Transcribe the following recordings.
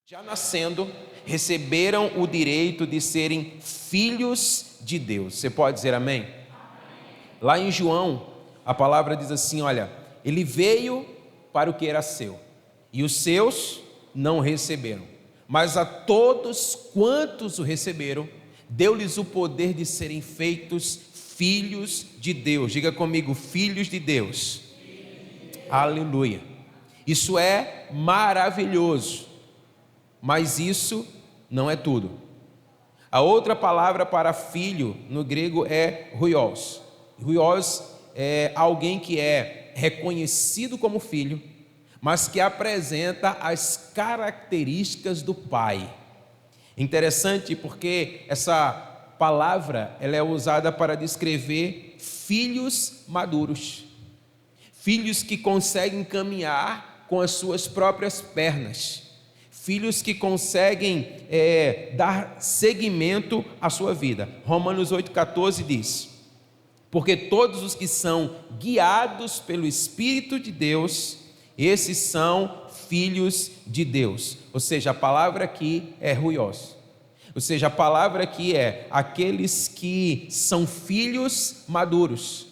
já nascendo, receberam o direito de serem filhos de Deus. Você pode dizer amém? Lá em João, a palavra diz assim, olha, ele veio para o que era seu, e os seus não receberam. Mas a todos quantos o receberam, deu-lhes o poder de serem feitos filhos de Deus. Diga comigo, filhos de Deus. Aleluia. Isso é maravilhoso. Mas isso não é tudo. A outra palavra para filho no grego é huios. Huios é alguém que é reconhecido como filho, mas que apresenta as características do pai. Interessante porque essa palavra ela é usada para descrever filhos maduros, filhos que conseguem caminhar com as suas próprias pernas, filhos que conseguem dar seguimento à sua vida. Romanos 8,14 diz: porque todos os que são guiados pelo Espírito de Deus, esses são filhos de Deus. Ou seja, a palavra aqui é huios. Ou seja, a palavra aqui é aqueles que são filhos maduros.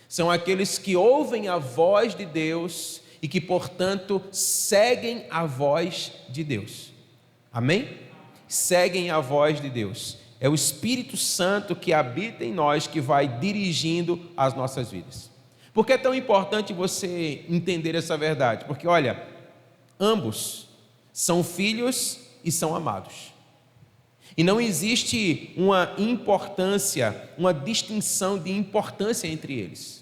São aqueles que ouvem a voz de Deus e que, portanto, seguem a voz de Deus. Amém? Seguem a voz de Deus. É o Espírito Santo que habita em nós que vai dirigindo as nossas vidas. Por que é tão importante você entender essa verdade? Porque, olha, ambos são filhos e são amados. E não existe uma importância, uma distinção de importância entre eles.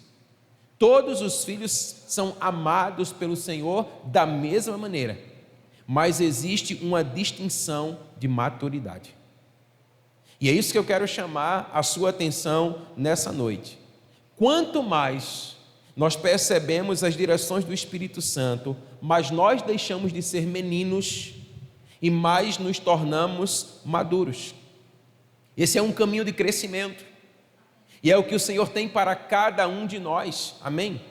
Todos os filhos são amados pelo Senhor da mesma maneira, mas existe uma distinção de maturidade. E é isso que eu quero chamar a sua atenção nessa noite. Quanto mais nós percebemos as direções do Espírito Santo, mais nós deixamos de ser meninos e mais nos tornamos maduros. Esse é um caminho de crescimento. E é o que o Senhor tem para cada um de nós, amém?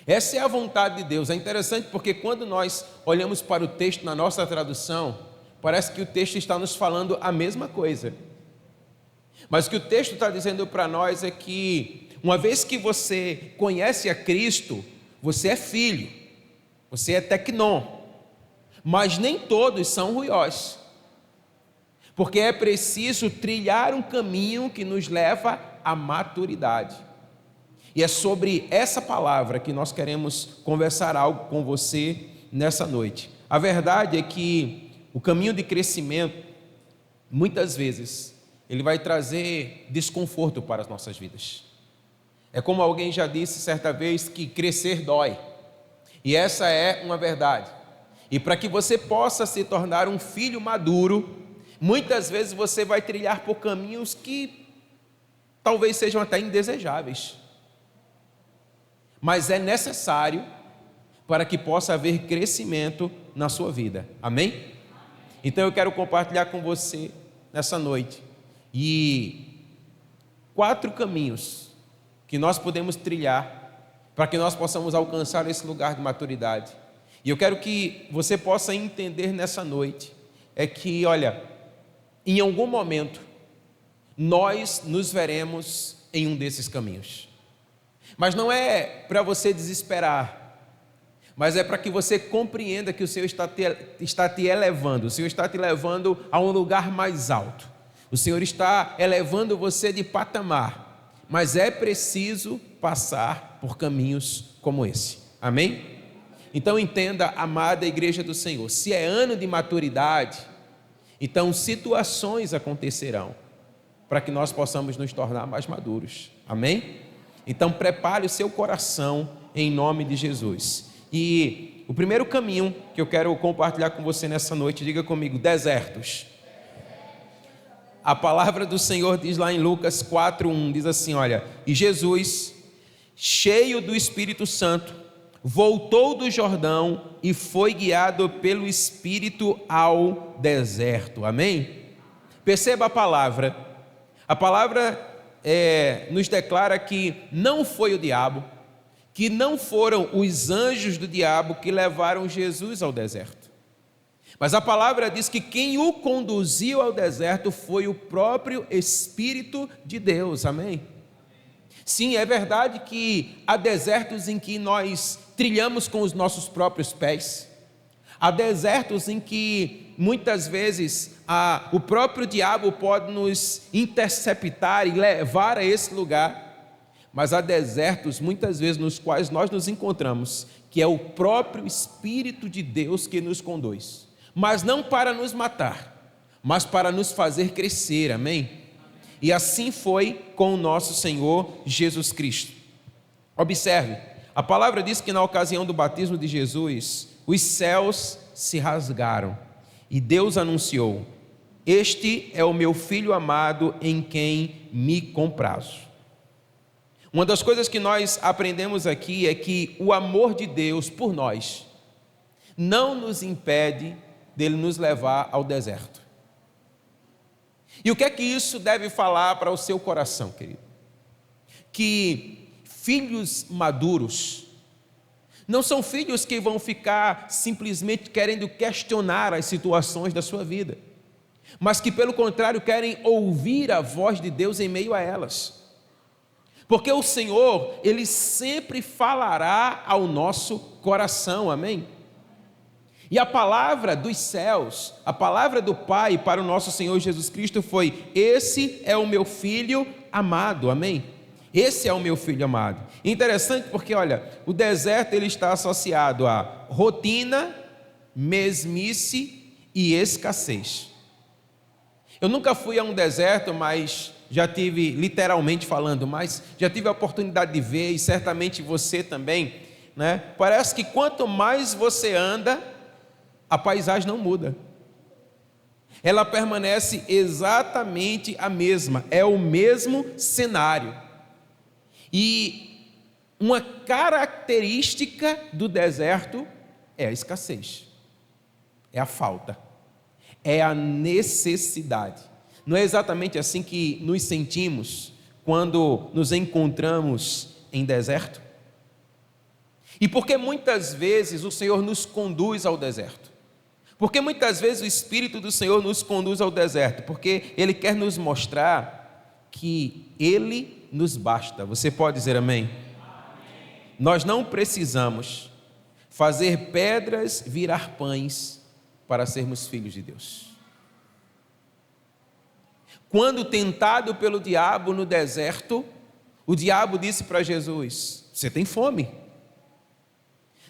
Essa é a vontade de Deus. É interessante porque quando nós olhamos para o texto na nossa tradução, parece que o texto está nos falando a mesma coisa. Mas o que o texto está dizendo para nós é que, uma vez que você conhece a Cristo, você é filho, você é tecnon, mas nem todos são huios. Porque é preciso trilhar um caminho que nos leva à maturidade. E é sobre essa palavra que nós queremos conversar algo com você nessa noite. A verdade é que o caminho de crescimento, muitas vezes, ele vai trazer desconforto para as nossas vidas. É como alguém já disse certa vez que crescer dói. E essa é uma verdade. E para que você possa se tornar um filho maduro, muitas vezes você vai trilhar por caminhos que talvez sejam até indesejáveis. Mas é necessário para que possa haver crescimento na sua vida. Amém? Então eu quero compartilhar com você nessa noite 4 caminhos que nós podemos trilhar para que nós possamos alcançar esse lugar de maturidade. E eu quero que você possa entender nessa noite é que, olha, em algum momento nós nos veremos em um desses caminhos. Mas não é para você desesperar, mas é para que você compreenda que o Senhor está te elevando, o Senhor está te levando a um lugar mais alto, o Senhor está elevando você de patamar, mas é preciso passar por caminhos como esse, amém? Então entenda, amada igreja do Senhor, se é ano de maturidade, então situações acontecerão para que nós possamos nos tornar mais maduros, amém? Então prepare o seu coração em nome de Jesus. E o primeiro caminho que eu quero compartilhar com você nessa noite, diga comigo, desertos. A palavra do Senhor diz lá em Lucas 4:1, diz assim, olha, e Jesus, cheio do Espírito Santo, voltou do Jordão e foi guiado pelo Espírito ao deserto, amém? Perceba a palavra nos declara que não foi o diabo, que não foram os anjos do diabo que levaram Jesus ao deserto, Mas a palavra diz que quem o conduziu ao deserto foi o próprio Espírito de Deus, amém? Sim, é verdade que há desertos em que nós trilhamos com os nossos próprios pés, há desertos em que muitas vezes o próprio diabo pode nos interceptar e levar a esse lugar, mas há desertos muitas vezes nos quais nós nos encontramos, que é o próprio Espírito de Deus que nos conduz, mas não para nos matar, mas para nos fazer crescer, amém? E assim foi com o nosso Senhor Jesus Cristo. Observe, a palavra diz que na ocasião do batismo de Jesus, os céus se rasgaram e Deus anunciou: este é o meu Filho amado em quem me comprazo. Uma das coisas que nós aprendemos aqui é que o amor de Deus por nós não nos impede dele nos levar ao deserto. E o que é que isso deve falar para o seu coração, querido? Que filhos maduros não são filhos que vão ficar simplesmente querendo questionar as situações da sua vida, mas que pelo contrário querem ouvir a voz de Deus em meio a elas. Porque o Senhor, Ele sempre falará ao nosso coração, amém? E a palavra dos céus, a palavra do Pai para o nosso Senhor Jesus Cristo foi: esse é o meu Filho amado, amém? Esse é o meu Filho amado. Interessante porque, olha, o deserto ele está associado a rotina, mesmice e escassez. Eu nunca fui a um deserto, mas já tive, literalmente falando, mas já tive a oportunidade de ver, e certamente você também, né? Parece que quanto mais você anda, a paisagem não muda, ela permanece exatamente a mesma, é o mesmo cenário. E uma característica do deserto é a escassez, é a falta, é a necessidade. Não é exatamente assim que nos sentimos quando nos encontramos em deserto? E por que muitas vezes o Senhor nos conduz ao deserto? Porque muitas vezes o Espírito do Senhor nos conduz ao deserto, porque Ele quer nos mostrar que Ele nos basta. Você pode dizer amém? Amém. Nós não precisamos fazer pedras virar pães para sermos filhos de Deus. Quando tentado pelo diabo no deserto, o diabo disse para Jesus: você tem fome,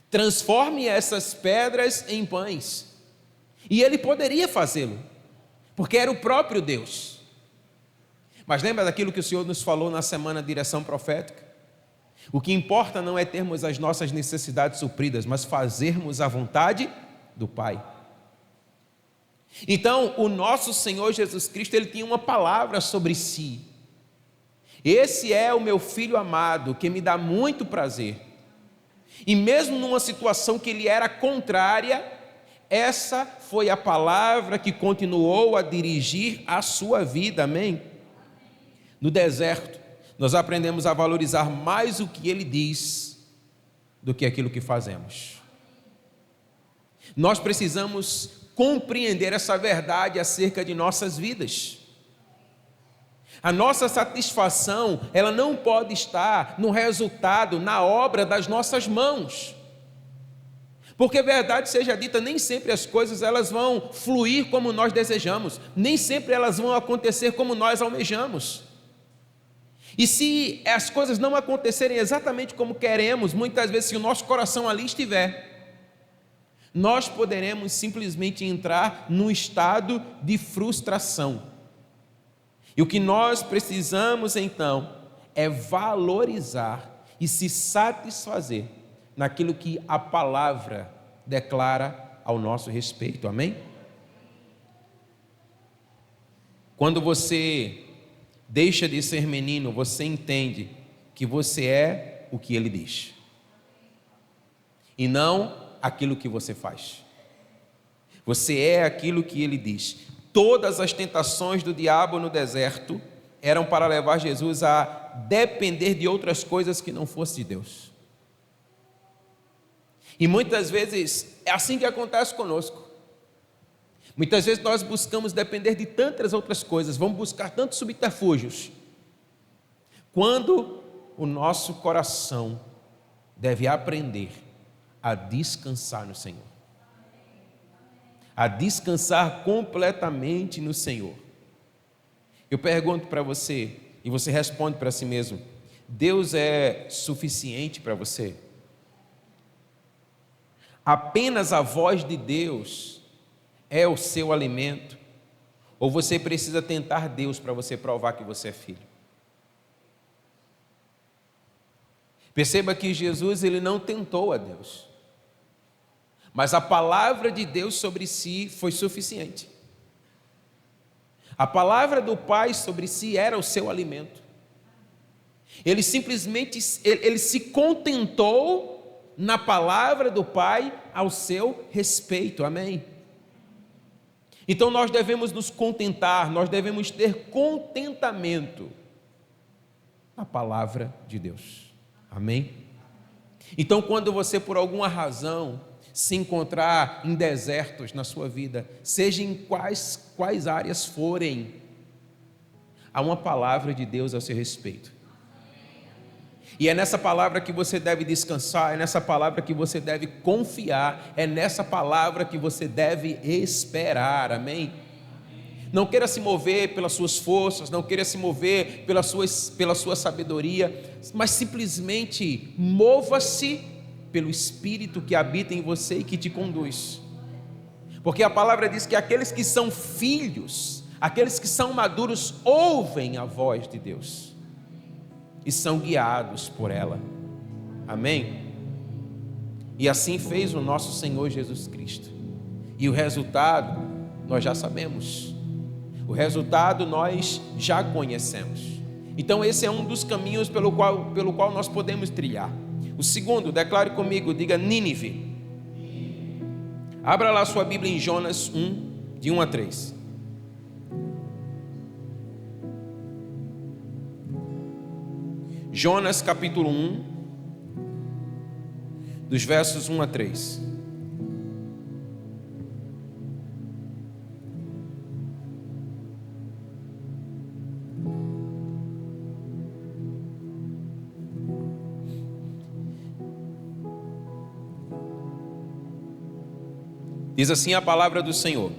transforme essas pedras em pães. E ele poderia fazê-lo, porque era o próprio Deus. Mas lembra daquilo que o Senhor nos falou na semana de direção profética? O que importa não é termos as nossas necessidades supridas, mas fazermos a vontade do Pai. Então, o nosso Senhor Jesus Cristo, Ele tinha uma palavra sobre si: esse é o meu Filho amado, que me dá muito prazer. E mesmo numa situação que ele era contrária, essa foi a palavra que continuou a dirigir a sua vida, amém? No deserto, nós aprendemos a valorizar mais o que Ele diz do que aquilo que fazemos. Nós precisamos compreender essa verdade acerca de nossas vidas. A nossa satisfação, ela não pode estar no resultado, na obra das nossas mãos. Porque verdade seja dita, nem sempre as coisas elas vão fluir como nós desejamos, nem sempre elas vão acontecer como nós almejamos. E se as coisas não acontecerem exatamente como queremos, muitas vezes se o nosso coração ali estiver, nós poderemos simplesmente entrar num estado de frustração. E o que nós precisamos então é valorizar e se satisfazer naquilo que a palavra declara ao nosso respeito, amém? Quando você deixa de ser menino, você entende que você é o que Ele diz, e não aquilo que você faz. Você é aquilo que Ele diz. Todas as tentações do diabo no deserto eram para levar Jesus a depender de outras coisas que não fosse de Deus. E muitas vezes é assim que acontece conosco. Muitas vezes nós buscamos depender de tantas outras coisas, vamos buscar tantos subterfúgios, quando o nosso coração deve aprender a descansar no Senhor, a descansar completamente no Senhor. Eu pergunto para você, e você responde para si mesmo: Deus é suficiente para você? Apenas a voz de Deus é o seu alimento? Ou você precisa tentar Deus para você provar que você é filho? Perceba que Jesus, ele não tentou a Deus, mas a palavra de Deus sobre si foi suficiente. A palavra do Pai sobre si era o seu alimento. Ele simplesmente, ele se contentou na palavra do Pai ao seu respeito, amém? Então nós devemos nos contentar, nós devemos ter contentamento na palavra de Deus, amém? Então quando você por alguma razão se encontrar em desertos na sua vida, seja em quais áreas forem, há uma palavra de Deus a seu respeito. E é nessa palavra que você deve descansar, é nessa palavra que você deve confiar, é nessa palavra que você deve esperar, amém? Não queira se mover pelas suas forças, não queira se mover pela sua sabedoria, mas simplesmente mova-se pelo Espírito que habita em você e que te conduz. Porque a palavra diz que aqueles que são filhos, aqueles que são maduros, ouvem a voz de Deus e são guiados por ela, amém? E assim fez o nosso Senhor Jesus Cristo, e o resultado nós já sabemos, o resultado nós já conhecemos. Então esse é um dos caminhos pelo qual nós podemos trilhar. O segundo, declare comigo, diga Nínive. Abra lá sua Bíblia em Jonas 1, de 1 a 3. Jonas capítulo 1, dos versos 1 a 3. Diz assim a palavra do Senhor.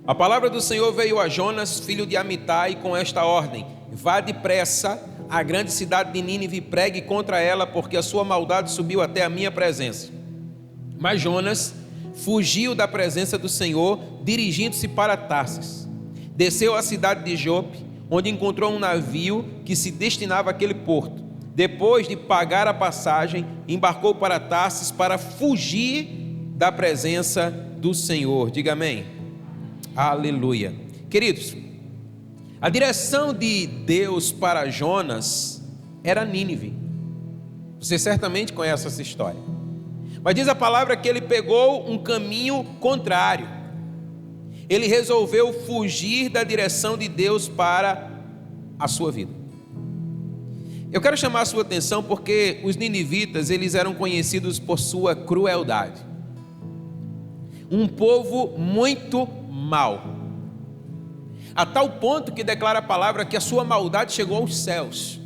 A palavra do Senhor veio a Jonas, filho de Amitai, com esta ordem: vá depressa à grande cidade de Nínive e pregue contra ela, porque a sua maldade subiu até a minha presença. Mas Jonas fugiu da presença do Senhor, dirigindo-se para Tarsis. Desceu à cidade de Jope, onde encontrou um navio que se destinava àquele porto. Depois de pagar a passagem, embarcou para Tarsis para fugir da presença do Senhor. Diga amém. Aleluia. Queridos, a direção de Deus para Jonas era Nínive. Você certamente conhece essa história. Mas diz a palavra que ele pegou um caminho contrário. Ele resolveu fugir da direção de Deus para a sua vida. Eu quero chamar a sua atenção porque os ninivitas, eles eram conhecidos por sua crueldade. Um povo muito mau, a tal ponto que declara a palavra que a sua maldade chegou aos céus.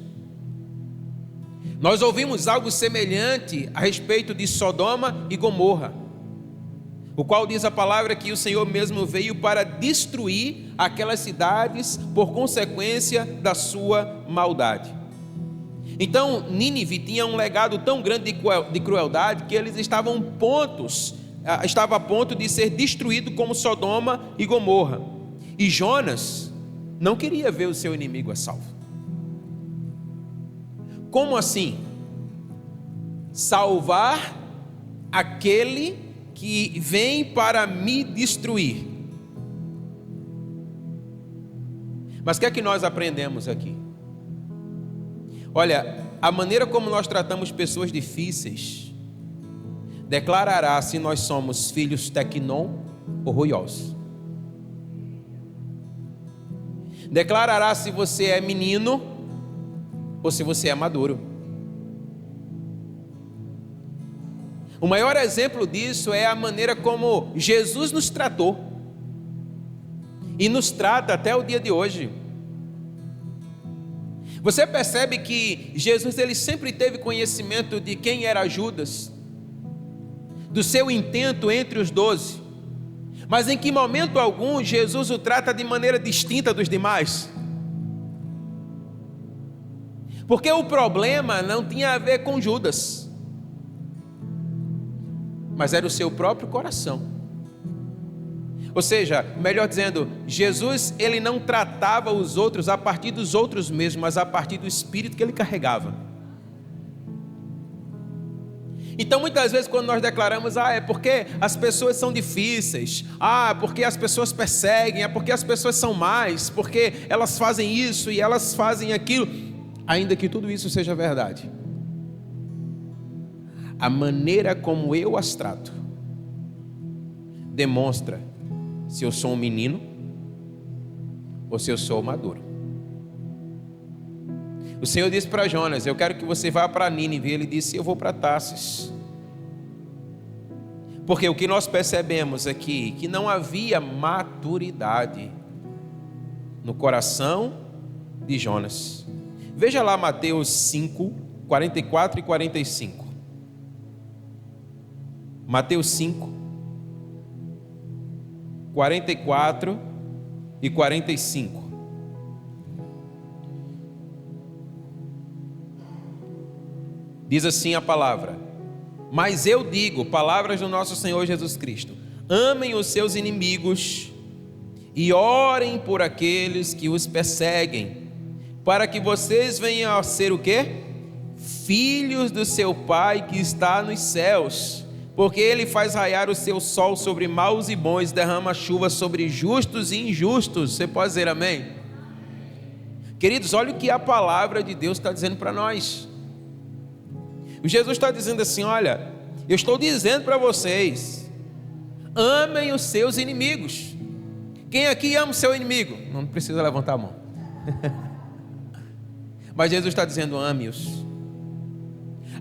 Nós ouvimos algo semelhante a respeito de Sodoma e Gomorra, o qual diz a palavra que o Senhor mesmo veio para destruir aquelas cidades por consequência da sua maldade. Então Nínive tinha um legado tão grande de crueldade que eles estava a ponto de ser destruído como Sodoma e Gomorra. E Jonas não queria ver o seu inimigo a salvo. Como assim? Salvar aquele que vem para me destruir. Mas o que é que nós aprendemos aqui? Olha, a maneira como nós tratamos pessoas difíceis declarará se nós somos filhos tecnon ou ruiosos. Declarará se você é menino ou se você é maduro. O maior exemplo disso é a maneira como Jesus nos tratou. e nos trata até o dia de hoje. Você percebe que Jesus ele sempre teve conhecimento de quem era Judas, do seu intento entre os 12, mas em que momento algum Jesus o trata de maneira distinta dos demais? Porque o problema não tinha a ver com Judas, mas era o seu próprio coração. Ou seja, melhor dizendo, Jesus ele não tratava os outros a partir dos outros mesmos, mas a partir do espírito que ele carregava. Então muitas vezes quando nós declaramos, é porque as pessoas são difíceis, porque as pessoas perseguem, é porque as pessoas são más, porque elas fazem isso e elas fazem aquilo, ainda que tudo isso seja verdade, a maneira como eu as trato demonstra se eu sou um menino ou se eu sou maduro. O Senhor disse para Jonas: eu quero que você vá para Nínive. Ele disse: eu vou para Tarsis. Porque o que nós percebemos aqui, que não havia maturidade no coração de Jonas. Veja lá Mateus 5, 44 e 45. Mateus 5, 44 e 45. Diz assim a palavra: mas eu digo, palavras do nosso Senhor Jesus Cristo, amem os seus inimigos e orem por aqueles que os perseguem, para que vocês venham a ser o quê? Filhos do seu Pai que está nos céus. Porque Ele faz raiar o seu sol sobre maus e bons, derrama chuva sobre justos e injustos. Você pode dizer amém? Queridos, olha o que a palavra de Deus está dizendo para nós. O Jesus está dizendo assim: olha, eu estou dizendo para vocês, amem os seus inimigos. Quem aqui ama o seu inimigo? Não precisa levantar a mão. Mas Jesus está dizendo: ame-os.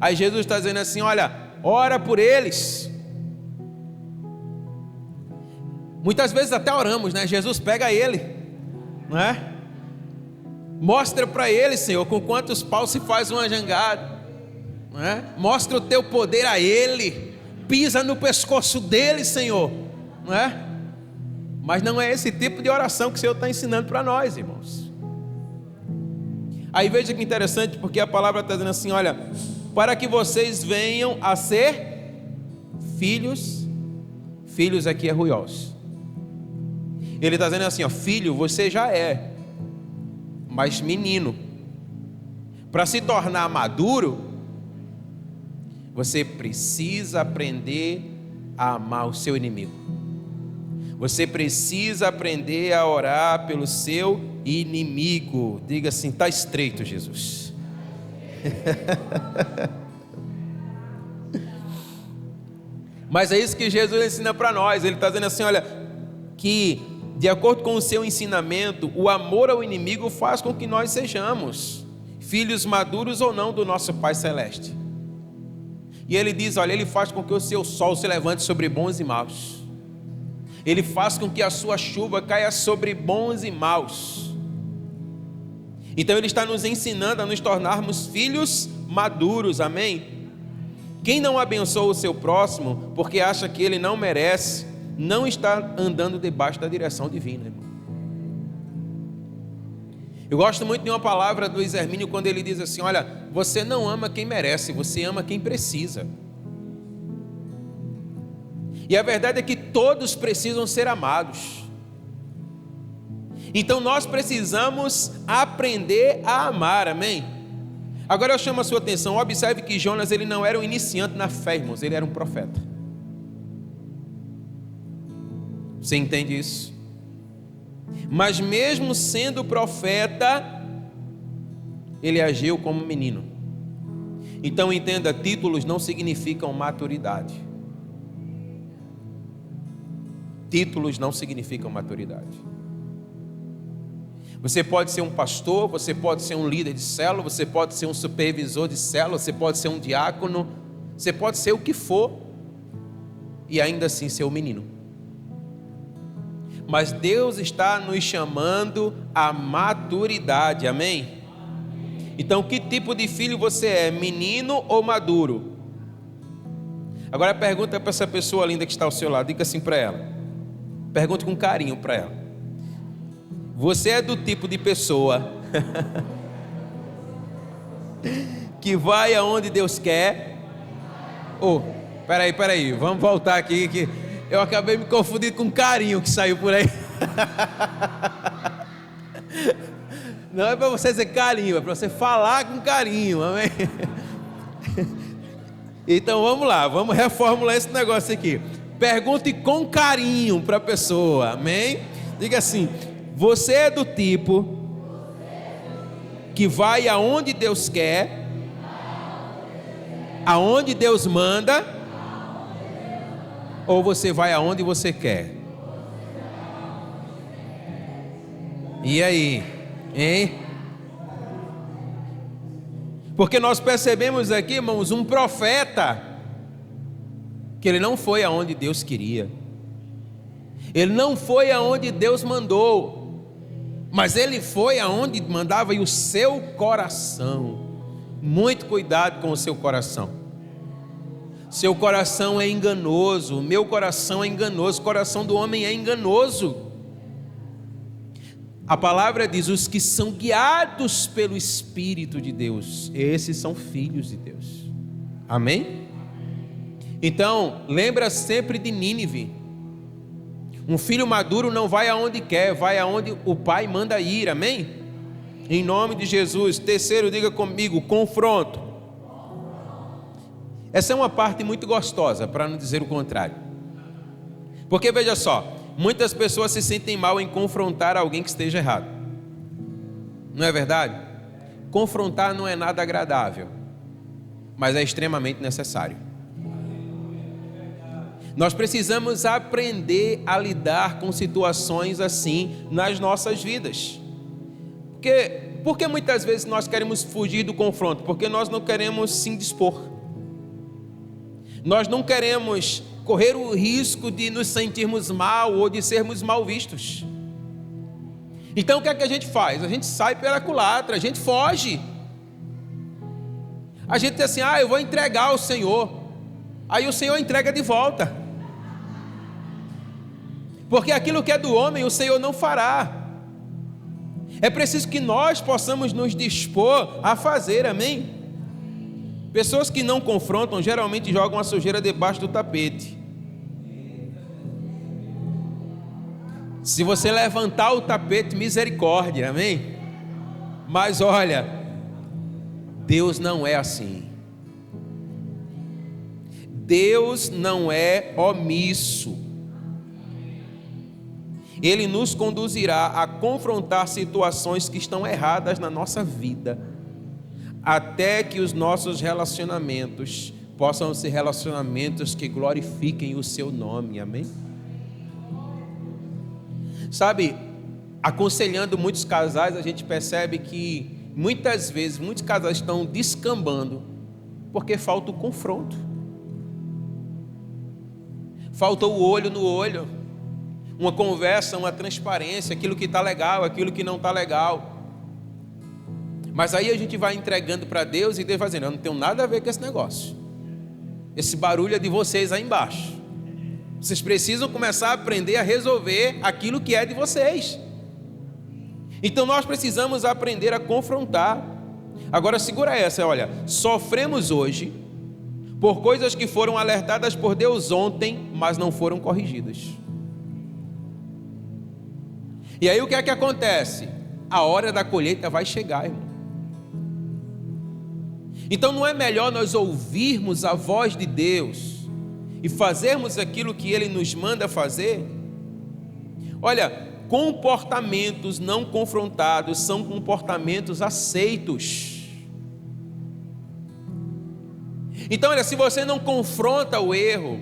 Aí Jesus está dizendo assim: olha, ora por eles. Muitas vezes até oramos, né? Jesus pega ele, não é? Mostra para ele, Senhor, com quantos paus se faz uma jangada, não é? Mostra o teu poder a ele, pisa no pescoço dele, Senhor, não é? Mas não é esse tipo de oração que o Senhor está ensinando para nós, irmãos. Aí veja que interessante, porque a palavra está dizendo assim: olha, para que vocês venham a ser filhos aqui é ruios. Ele está dizendo assim: filho você já é, mas menino, para se tornar maduro, você precisa aprender a amar o seu inimigo. Você precisa aprender a orar pelo seu inimigo. Diga assim: está estreito, Jesus. Mas é isso que Jesus ensina para nós. Ele está dizendo assim: olha, que de acordo com o seu ensinamento, o amor ao inimigo faz com que nós sejamos filhos maduros ou não do nosso Pai Celeste. E ele diz: olha, ele faz com que o seu sol se levante sobre bons e maus. Ele faz com que a sua chuva caia sobre bons e maus. Então ele está nos ensinando a nos tornarmos filhos maduros, amém? Quem não abençoa o seu próximo porque acha que ele não merece, não está andando debaixo da direção divina, irmão. Eu gosto muito de uma palavra do Hermínio quando ele diz assim: olha, você não ama quem merece, você ama quem precisa. E a verdade é que todos precisam ser amados. Então nós precisamos aprender a amar, amém? Agora eu chamo a sua atenção, observe que Jonas ele não era um iniciante na fé, irmãos, ele era um profeta. Você entende isso? Mas mesmo sendo profeta, ele agiu como menino. Então entenda, títulos não significam maturidade. Títulos não significam maturidade. Você pode ser um pastor, você pode ser um líder de célula, você pode ser um supervisor de célula, você pode ser um diácono, você pode ser o que for, e ainda assim ser um menino. mas Deus está nos chamando à maturidade, amém? Então, que tipo de filho você é, menino ou maduro? Agora pergunta para essa pessoa linda que está ao seu lado, diga assim para ela, pergunte com carinho para ela: você é do tipo de pessoa que vai aonde Deus quer? Peraí, vamos voltar aqui, que eu acabei me confundindo com carinho que saiu por aí. Não é para você dizer carinho, é para você falar com carinho, amém? Então vamos lá, vamos reformular esse negócio aqui. Pergunte com carinho para a pessoa, amém? Diga assim: você é do tipo que vai aonde Deus quer, aonde Deus manda, ou você vai aonde você quer? E aí, hein? Porque nós percebemos aqui, irmãos, um profeta que ele não foi aonde Deus queria, ele não foi aonde Deus mandou, mas ele foi aonde mandava o seu coração. Muito cuidado com o seu coração. Seu coração é enganoso, o meu coração é enganoso, o coração do homem é enganoso. A palavra diz: os que são guiados pelo Espírito de Deus, esses são filhos de Deus, amém? Então, lembra sempre de Nínive. Um filho maduro não vai aonde quer, vai aonde o pai manda ir, amém? Em nome de Jesus. Terceiro, diga comigo: confronto. Essa é uma parte muito gostosa, para não dizer o contrário. Porque veja só, muitas pessoas se sentem mal em confrontar alguém que esteja errado. Não é verdade? Confrontar não é nada agradável, mas é extremamente necessário. Nós precisamos aprender a lidar com situações assim nas nossas vidas. Porque muitas vezes nós queremos fugir do confronto? Porque nós não queremos se indispor. Nós não queremos correr o risco de nos sentirmos mal ou de sermos mal vistos. Então o que é que a gente faz? A gente sai pela culatra, a gente foge. A gente diz assim: eu vou entregar ao Senhor. Aí o Senhor entrega de volta. Porque aquilo que é do homem, o Senhor não fará. É preciso que nós possamos nos dispor a fazer, amém? Pessoas que não confrontam geralmente jogam a sujeira debaixo do tapete. Se você levantar o tapete, misericórdia, amém? Mas olha, Deus não é assim. Deus não é omisso. Ele nos conduzirá a confrontar situações que estão erradas na nossa vida, até que os nossos relacionamentos possam ser relacionamentos que glorifiquem o seu nome, amém? Sabe, aconselhando muitos casais, a gente percebe que muitas vezes, muitos casais estão descambando, porque falta o confronto. Falta o olho no olho, uma conversa, uma transparência, aquilo que está legal, aquilo que não está legal. Mas aí a gente vai entregando para Deus e Deus vai dizendo: eu não tenho nada a ver com esse negócio. Esse barulho é de vocês aí embaixo. Vocês precisam começar a aprender a resolver aquilo que é de vocês. Então nós precisamos aprender a confrontar. Agora segura essa, olha: sofremos hoje por coisas que foram alertadas por Deus ontem, mas não foram corrigidas. E aí o que é que acontece? A hora da colheita vai chegar, irmão. Então não é melhor nós ouvirmos a voz de Deus e fazermos aquilo que Ele nos manda fazer? Olha, comportamentos não confrontados são comportamentos aceitos. Então olha, se você não confronta o erro,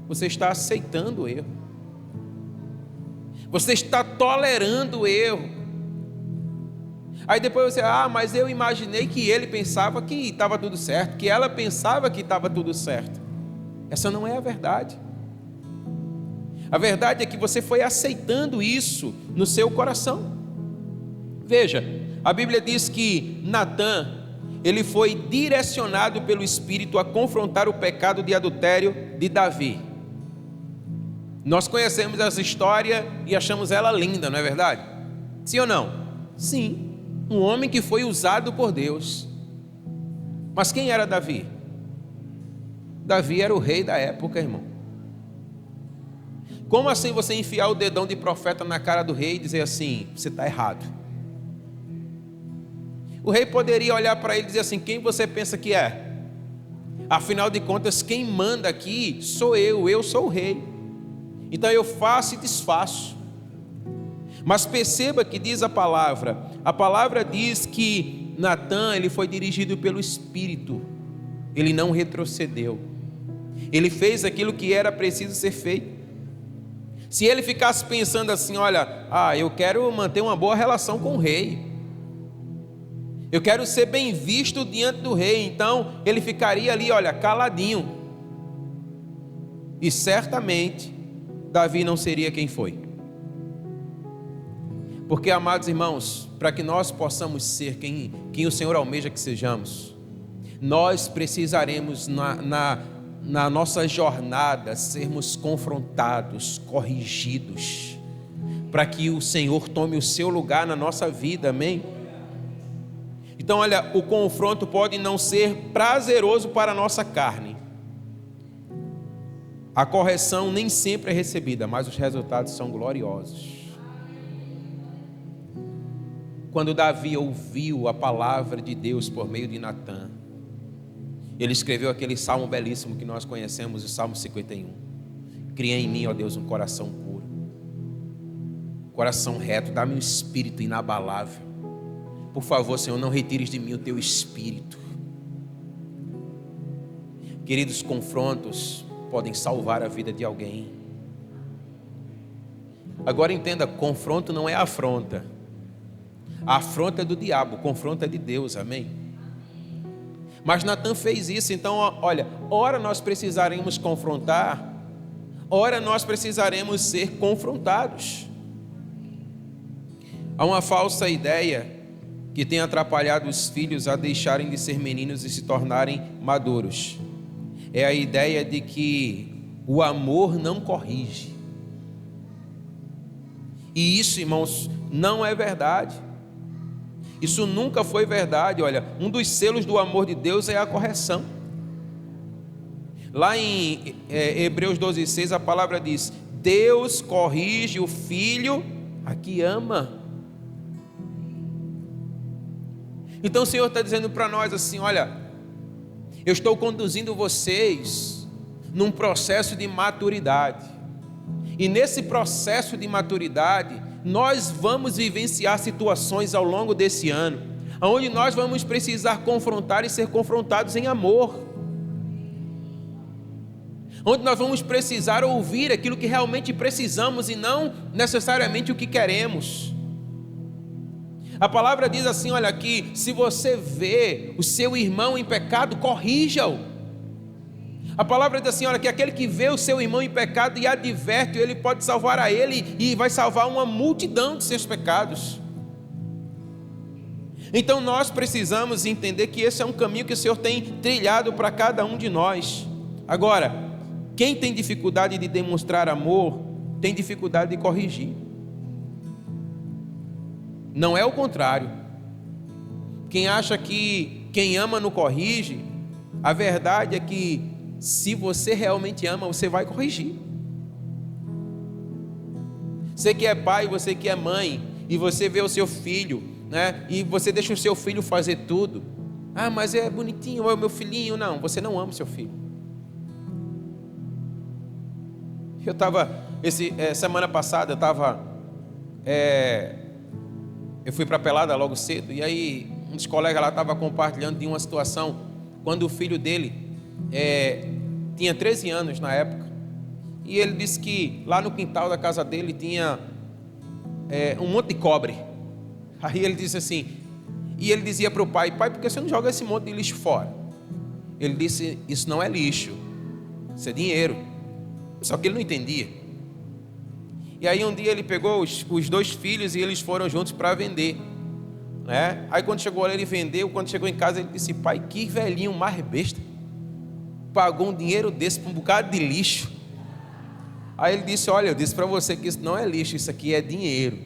você está aceitando o erro. Você está tolerando o erro. Aí depois você: mas eu imaginei que ele pensava que estava tudo certo, que ela pensava que estava tudo certo. Essa não é a verdade. A verdade é que você foi aceitando isso no seu coração. Veja, a Bíblia diz que Natã, ele foi direcionado pelo Espírito a confrontar o pecado de adultério de Davi. Nós conhecemos essa história e achamos ela linda, não é verdade? Sim ou não? Sim, um homem que foi usado por Deus. Mas quem era Davi? Davi era o rei da época, irmão. Como assim você enfiar o dedão de profeta na cara do rei e dizer assim, você está errado? O rei poderia olhar para ele e dizer assim, quem você pensa que é? Afinal de contas, quem manda aqui sou eu sou o rei. Então eu faço e desfaço. Mas perceba que diz a palavra diz que Natã, ele foi dirigido pelo Espírito, ele não retrocedeu, ele fez aquilo que era preciso ser feito. Se ele ficasse pensando assim, olha, eu quero manter uma boa relação com o rei, eu quero ser bem visto diante do rei, então ele ficaria ali, olha, caladinho, e certamente Davi não seria quem foi. Porque, amados irmãos, para que nós possamos ser quem o Senhor almeja que sejamos, nós precisaremos na nossa jornada sermos confrontados, corrigidos, para que o Senhor tome o seu lugar na nossa vida, amém? Então olha, o confronto pode não ser prazeroso para a nossa carne, a correção nem sempre é recebida, mas os resultados são gloriosos. Quando Davi ouviu a palavra de Deus por meio de Natã, ele escreveu aquele salmo belíssimo que nós conhecemos, o Salmo 51. Cria em mim, ó Deus, um coração puro, coração reto, dá-me um espírito inabalável. Por favor, Senhor, não retires de mim o teu espírito. Queridos, confrontos podem salvar a vida de alguém. Agora entenda, confronto não é afronta. A afronta é do diabo, o confronto é de Deus, amém? Mas Natã fez isso, então olha, ora nós precisaremos confrontar, ora nós precisaremos ser confrontados. Há uma falsa ideia que tem atrapalhado os filhos a deixarem de ser meninos e se tornarem maduros. É a ideia de que o amor não corrige. E isso, irmãos, não é verdade. Isso nunca foi verdade. Olha, um dos selos do amor de Deus é a correção. Lá em Hebreus 12:6 a palavra diz: Deus corrige o filho a que ama. Então o Senhor está dizendo para nós assim, olha, eu estou conduzindo vocês num processo de maturidade. E nesse processo de maturidade, nós vamos vivenciar situações ao longo desse ano, onde nós vamos precisar confrontar e ser confrontados em amor, onde nós vamos precisar ouvir aquilo que realmente precisamos e não necessariamente o que queremos. A palavra diz assim, olha aqui, se você vê o seu irmão em pecado, corrija-o. A palavra diz assim, olha, que aquele que vê o seu irmão em pecado e adverte, ele pode salvar a ele e vai salvar uma multidão de seus pecados. Então nós precisamos entender que esse é um caminho que o Senhor tem trilhado para cada um de nós. Agora, quem tem dificuldade de demonstrar amor, tem dificuldade de corrigir. Não é o contrário. Quem acha que quem ama não corrige, a verdade é que se você realmente ama, você vai corrigir. Você que é pai, você que é mãe, e você vê o seu filho, né? E você deixa o seu filho fazer tudo. Mas é bonitinho, é o meu filhinho. Não, você não ama o seu filho. Eu estava, semana passada, eu fui para a pelada logo cedo, e aí um dos colegas lá estava compartilhando de uma situação, quando o filho dele tinha 13 anos na época, e ele disse que lá no quintal da casa dele tinha um monte de cobre. Aí ele disse assim, e ele dizia para o pai, por que você não joga esse monte de lixo fora? Ele disse, isso não é lixo, isso é dinheiro. Só que ele não entendia. E aí um dia ele pegou os 2 filhos e eles foram juntos para vender, né? Aí quando chegou lá ele vendeu, quando chegou em casa ele disse: pai, que velhinho mais besta, pagou um dinheiro desse para um bocado de lixo. Aí ele disse: olha, eu disse para você que isso não é lixo, isso aqui é dinheiro.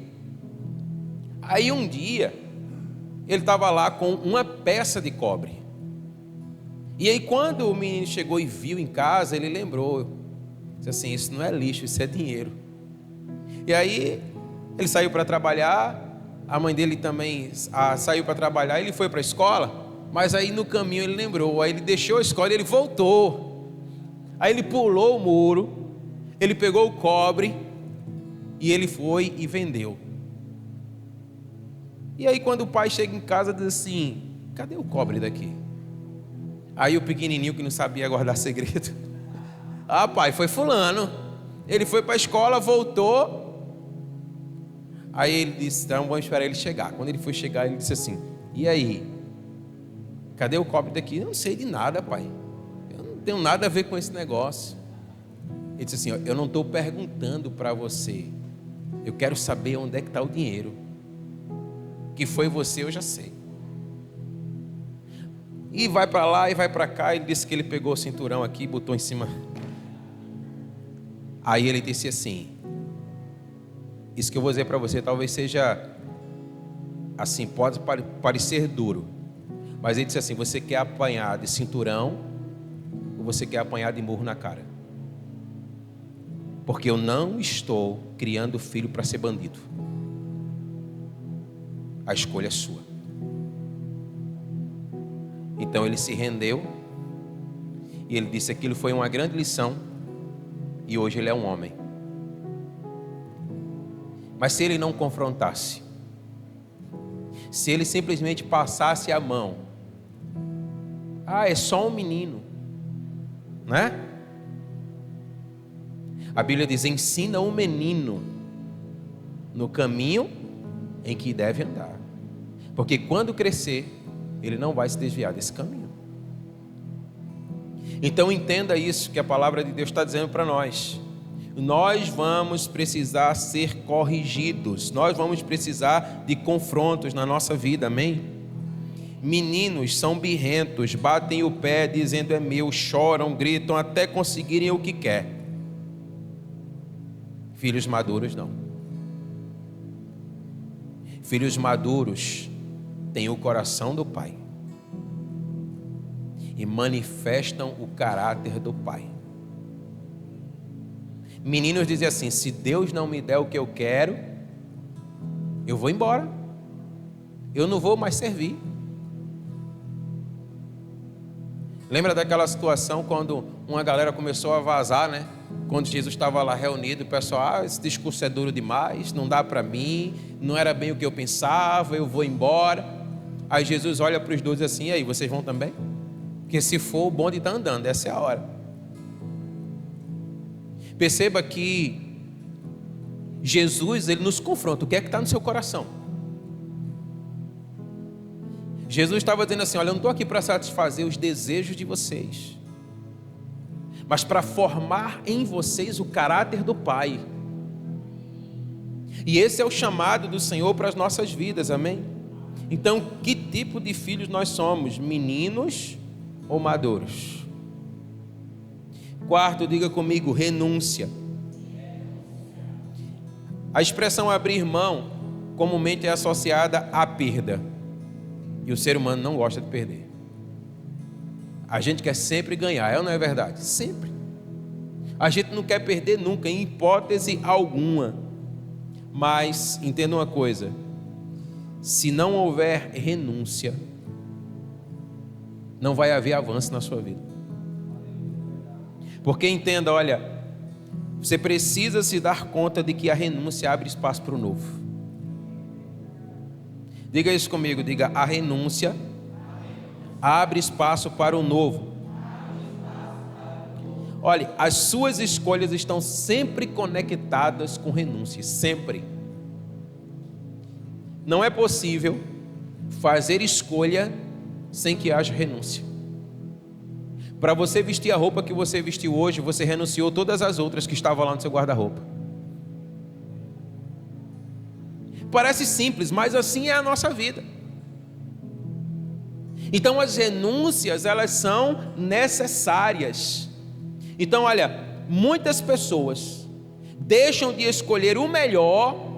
Aí um dia ele estava lá com uma peça de cobre. E aí quando o menino chegou e viu em casa, ele lembrou, disse assim: isso não é lixo, isso é dinheiro. E aí ele saiu para trabalhar, a mãe dele também saiu para trabalhar, ele foi para a escola, mas aí no caminho ele lembrou, aí ele deixou a escola e ele voltou. Aí ele pulou o muro, ele pegou o cobre e ele foi e vendeu. E aí quando o pai chega em casa diz assim: cadê o cobre daqui? Aí o pequenininho que não sabia guardar segredo: ah, pai, foi fulano, ele foi para a escola, voltou. Aí ele disse: então vamos esperar ele chegar. Quando ele foi chegar, ele disse assim: e aí, cadê o cobre daqui? Eu não sei de nada, pai, eu não tenho nada a ver com esse negócio. Ele disse assim: eu não estou perguntando para você, eu quero saber onde é que está o dinheiro. Que foi você, eu já sei. E vai para lá e vai para cá. Ele disse que ele pegou o cinturão aqui, botou em cima. Aí ele disse assim: isso que eu vou dizer para você talvez seja assim, pode parecer duro, mas ele disse assim: você quer apanhar de cinturão ou você quer apanhar de murro na cara? Porque eu não estou criando filho para ser bandido. A escolha é sua. Então ele se rendeu e ele disse: aquilo foi uma grande lição e hoje ele é um homem. Mas se ele não confrontasse, se ele simplesmente passasse a mão, ah, é só um menino, né? A Bíblia diz: ensina um menino no caminho em que deve andar, porque quando crescer, ele não vai se desviar desse caminho. Então entenda isso que a palavra de Deus está dizendo para nós. Nós vamos precisar ser corrigidos, nós vamos precisar de confrontos na nossa vida, amém? Meninos são birrentos, batem o pé dizendo é meu, choram, gritam até conseguirem o que quer. Filhos maduros não. Filhos maduros têm o coração do pai e manifestam o caráter do pai. Meninos dizem assim: se Deus não me der o que eu quero, eu vou embora, eu não vou mais servir. Lembra daquela situação quando uma galera começou a vazar, né? Quando Jesus estava lá reunido, o pessoal: ah, esse discurso é duro demais, não dá para mim, não era bem o que eu pensava, eu vou embora. Aí Jesus olha para os 12 assim: e aí, vocês vão também? Porque se for, o bonde está andando, essa é a hora. Perceba que Jesus, ele nos confronta. O que é que está no seu coração? Jesus estava dizendo assim: olha, eu não estou aqui para satisfazer os desejos de vocês, mas para formar em vocês o caráter do Pai. E esse é o chamado do Senhor para as nossas vidas, amém? Então, que tipo de filhos nós somos? Meninos ou maduros? Quarto, diga comigo: renúncia. A expressão abrir mão comumente é associada à perda, e o ser humano não gosta de perder. A gente quer sempre ganhar, é ou não é verdade? Sempre. A gente não quer perder nunca, em hipótese alguma. Mas entenda uma coisa: se não houver renúncia, não vai haver avanço na sua vida. Porque entenda, olha, você precisa se dar conta de que a renúncia abre espaço para o novo. Diga isso comigo, diga: a renúncia abre espaço para o novo. Olha, as suas escolhas estão sempre conectadas com renúncia, sempre. Não é possível fazer escolha sem que haja renúncia. Para você vestir a roupa que você vestiu hoje, você renunciou todas as outras que estavam lá no seu guarda-roupa. Parece simples, mas assim é a nossa vida. Então as renúncias, elas são necessárias. Então olha, muitas pessoas deixam de escolher o melhor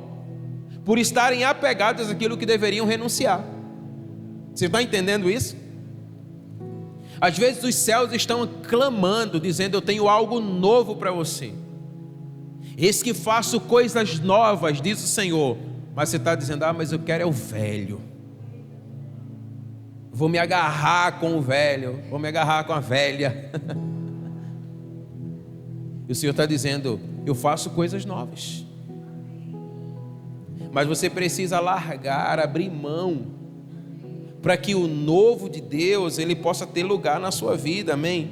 por estarem apegadas àquilo que deveriam renunciar. Você está entendendo isso? Às vezes os céus estão clamando, dizendo: eu tenho algo novo para você. Eis que faço coisas novas, diz o Senhor. Mas você está dizendo: ah, mas eu quero é o velho. Vou me agarrar com o velho, vou me agarrar com a velha. E o Senhor está dizendo: eu faço coisas novas. Mas você precisa largar, abrir mão, para que o novo de Deus, ele possa ter lugar na sua vida, amém?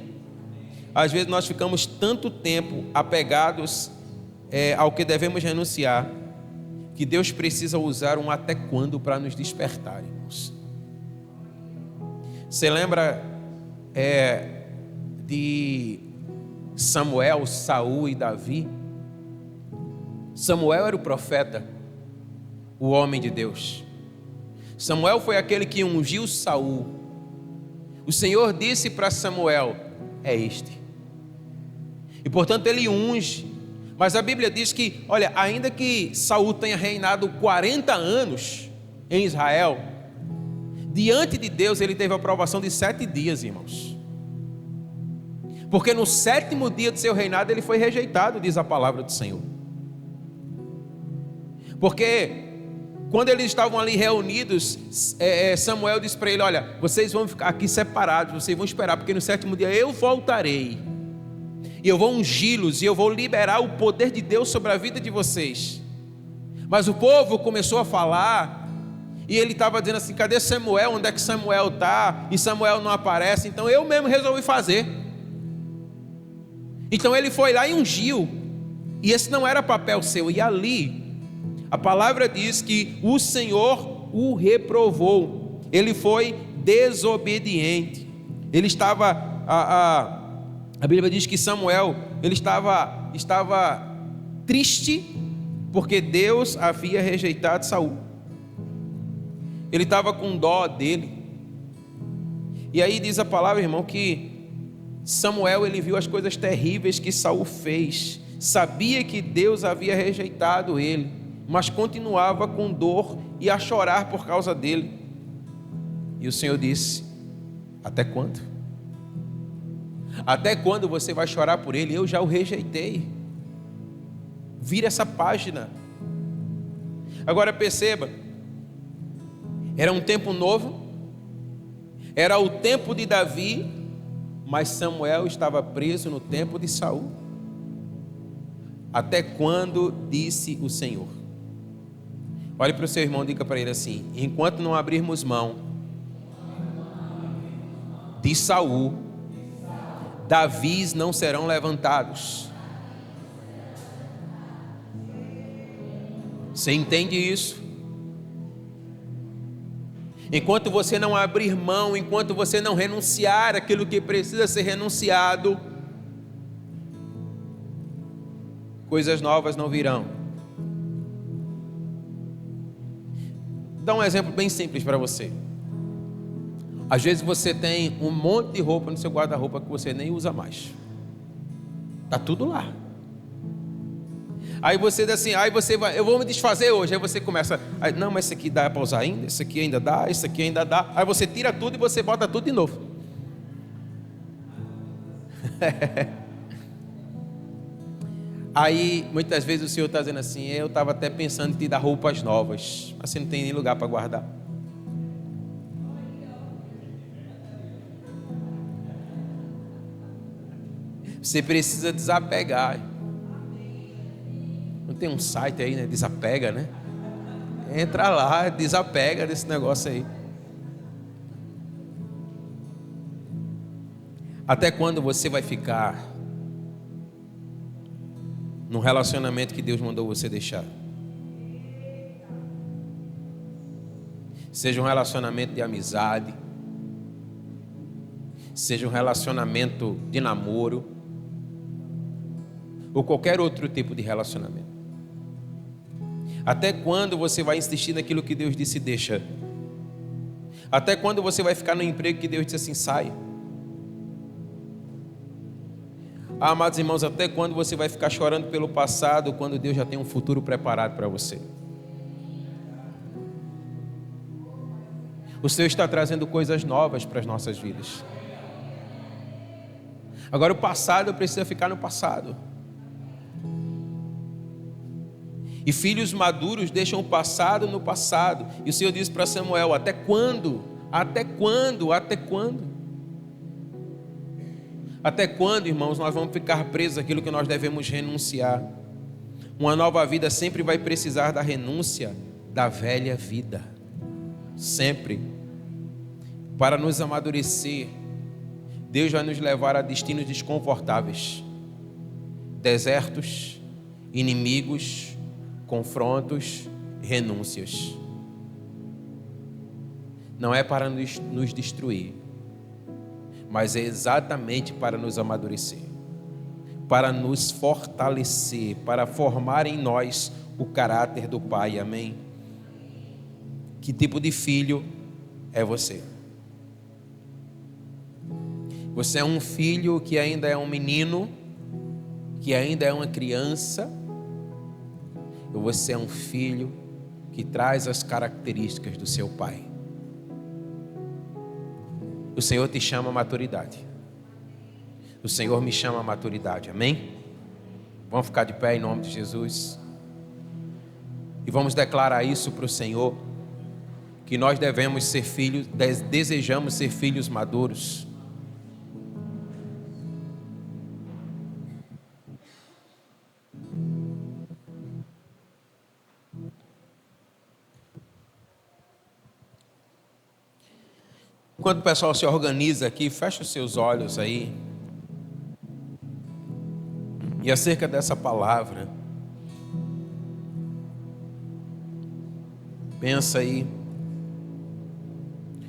Às vezes nós ficamos tanto tempo apegados ao que devemos renunciar, que Deus precisa usar um até quando para nos despertar, irmãos. Você lembra de Samuel, Saul e Davi? Samuel era o profeta, o homem de Deus. Samuel foi aquele que ungiu Saul. O Senhor disse para Samuel: é este. E portanto ele unge. Mas a Bíblia diz que, olha, ainda que Saul tenha reinado 40 anos em Israel, diante de Deus ele teve a aprovação de 7 dias, irmãos. Porque no 7º dia de seu reinado ele foi rejeitado, diz a palavra do Senhor. Porque quando eles estavam ali reunidos, Samuel disse para ele: olha, vocês vão ficar aqui separados, vocês vão esperar, porque no 7º dia eu voltarei, e eu vou ungí-los, e eu vou liberar o poder de Deus sobre a vida de vocês. Mas o povo começou a falar, e ele estava dizendo assim: cadê Samuel? Onde é que Samuel está? E Samuel não aparece. Então eu mesmo resolvi fazer. Então ele foi lá e ungiu, e esse não era papel seu. E ali a palavra diz que o Senhor o reprovou. Ele foi desobediente. Ele estava, a Bíblia diz que Samuel, ele estava triste porque Deus havia rejeitado Saul. Ele estava com dó dele. E aí diz a palavra, irmão, que Samuel, ele viu as coisas terríveis que Saul fez. Sabia que Deus havia rejeitado ele, mas continuava com dor e a chorar por causa dele. E o Senhor disse: até quando? Até quando você vai chorar por ele? Eu já o rejeitei. Vira essa página. Agora perceba, era um tempo novo, era o tempo de Davi, mas Samuel estava preso no tempo de Saul. Até quando, disse o Senhor? Olhe para o seu irmão e diga para ele assim: enquanto não abrirmos mão de Saul, Davis não serão levantados. Você entende isso? Enquanto você não abrir mão, enquanto você não renunciar aquilo que precisa ser renunciado, coisas novas não virão. Vou dar um exemplo bem simples para você. Às vezes você tem um monte de roupa no seu guarda-roupa que você nem usa mais. Está tudo lá. Aí você diz assim: eu vou me desfazer hoje. Aí você começa: não, mas esse aqui dá para usar ainda, esse aqui ainda dá, esse aqui ainda dá. Aí você tira tudo e você bota tudo de novo. Aí muitas vezes o Senhor está dizendo assim: eu estava até pensando em te dar roupas novas, mas você não tem nem lugar para guardar. Você precisa desapegar. Não tem um site aí, né? Desapega, né? Entra lá, desapega desse negócio aí. Até quando você vai ficar num relacionamento que Deus mandou você deixar? Seja um relacionamento de amizade, seja um relacionamento de namoro, ou qualquer outro tipo de relacionamento. Até quando você vai insistir naquilo que Deus disse deixa? Até quando você vai ficar no emprego que Deus disse assim, sai? Amados irmãos, até quando você vai ficar chorando pelo passado, quando Deus já tem um futuro preparado para você? O Senhor está trazendo coisas novas para as nossas vidas. Agora o passado precisa ficar no passado. E filhos maduros deixam o passado no passado. E o Senhor disse para Samuel, até quando? Até quando? Até quando? Até quando, irmãos, nós vamos ficar presos àquilo que nós devemos renunciar? Uma nova vida sempre vai precisar da renúncia da velha vida. Sempre. Para nos amadurecer, Deus vai nos levar a destinos desconfortáveis. Desertos, inimigos, confrontos, renúncias. Não é para nos destruir, mas é exatamente para nos amadurecer, para nos fortalecer, para formar em nós o caráter do Pai, amém? Que tipo de filho é você? Você é um filho que ainda é um menino, que ainda é uma criança, ou você é um filho que traz as características do seu pai? O Senhor te chama a maturidade. O Senhor me chama a maturidade, amém? Vamos ficar de pé em nome de Jesus. E vamos declarar isso para o Senhor, que nós devemos ser filhos, desejamos ser filhos maduros. Enquanto o pessoal se organiza aqui, fecha os seus olhos aí. E acerca dessa palavra, pensa aí.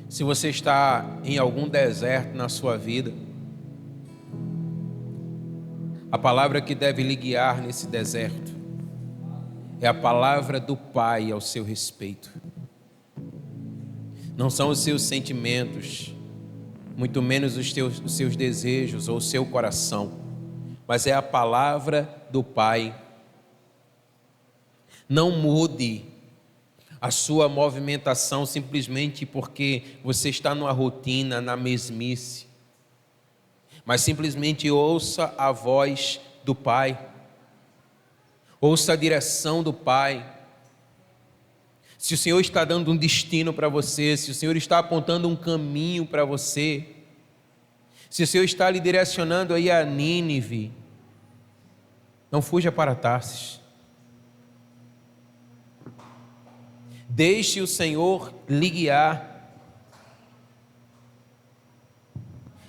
Se você está em algum deserto na sua vida, a palavra que deve lhe guiar nesse deserto é a palavra do Pai ao seu respeito. Não são os seus sentimentos, muito menos os seus desejos ou o seu coração, mas é a palavra do Pai. Não mude a sua movimentação simplesmente porque você está numa rotina, na mesmice, mas simplesmente ouça a voz do Pai, ouça a direção do Pai. Se o Senhor está dando um destino para você, se o Senhor está apontando um caminho para você, se o Senhor está lhe direcionando aí a Nínive, não fuja para Tarsis. Deixe o Senhor lhe guiar.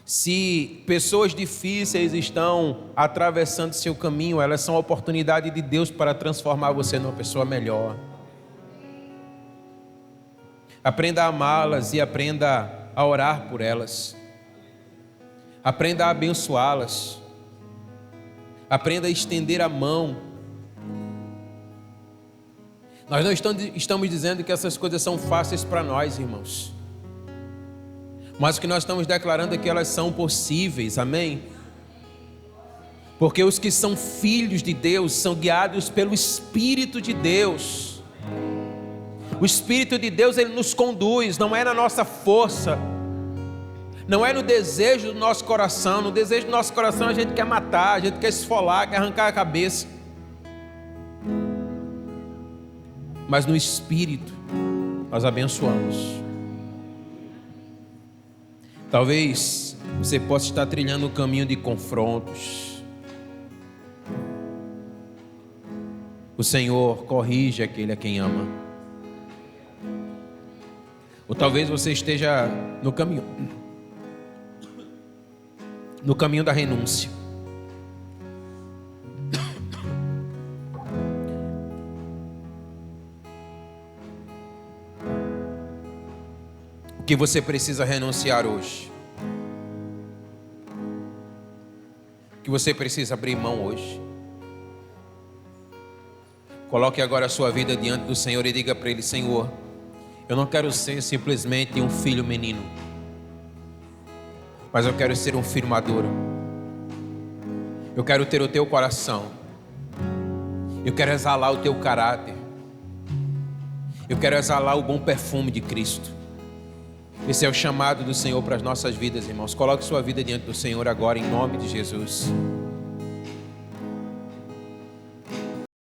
Se pessoas difíceis estão atravessando seu caminho, elas são a oportunidade de Deus para transformar você numa pessoa melhor. Aprenda a amá-las e aprenda a orar por elas. Aprenda a abençoá-las. Aprenda a estender a mão. Nós não estamos dizendo que essas coisas são fáceis para nós, irmãos. Mas o que nós estamos declarando é que elas são possíveis, amém? Porque os que são filhos de Deus são guiados pelo Espírito de Deus. O Espírito de Deus, Ele nos conduz, não é na nossa força, não é no desejo do nosso coração. No desejo do nosso coração a gente quer matar, a gente quer esfolar, quer arrancar a cabeça. Mas no Espírito nós abençoamos. Talvez você possa estar trilhando um caminho de confrontos. O Senhor corrige aquele a quem ama. Ou talvez você esteja no caminho da renúncia. O que você precisa renunciar hoje? O que você precisa abrir mão hoje? Coloque agora a sua vida diante do Senhor e diga para Ele: Senhor, eu não quero ser simplesmente um filho menino, mas eu quero ser um filho maduro. Eu quero ter o teu coração. Eu quero exalar o teu caráter. Eu quero exalar o bom perfume de Cristo. Esse é o chamado do Senhor para as nossas vidas, irmãos. Coloque sua vida diante do Senhor agora, em nome de Jesus.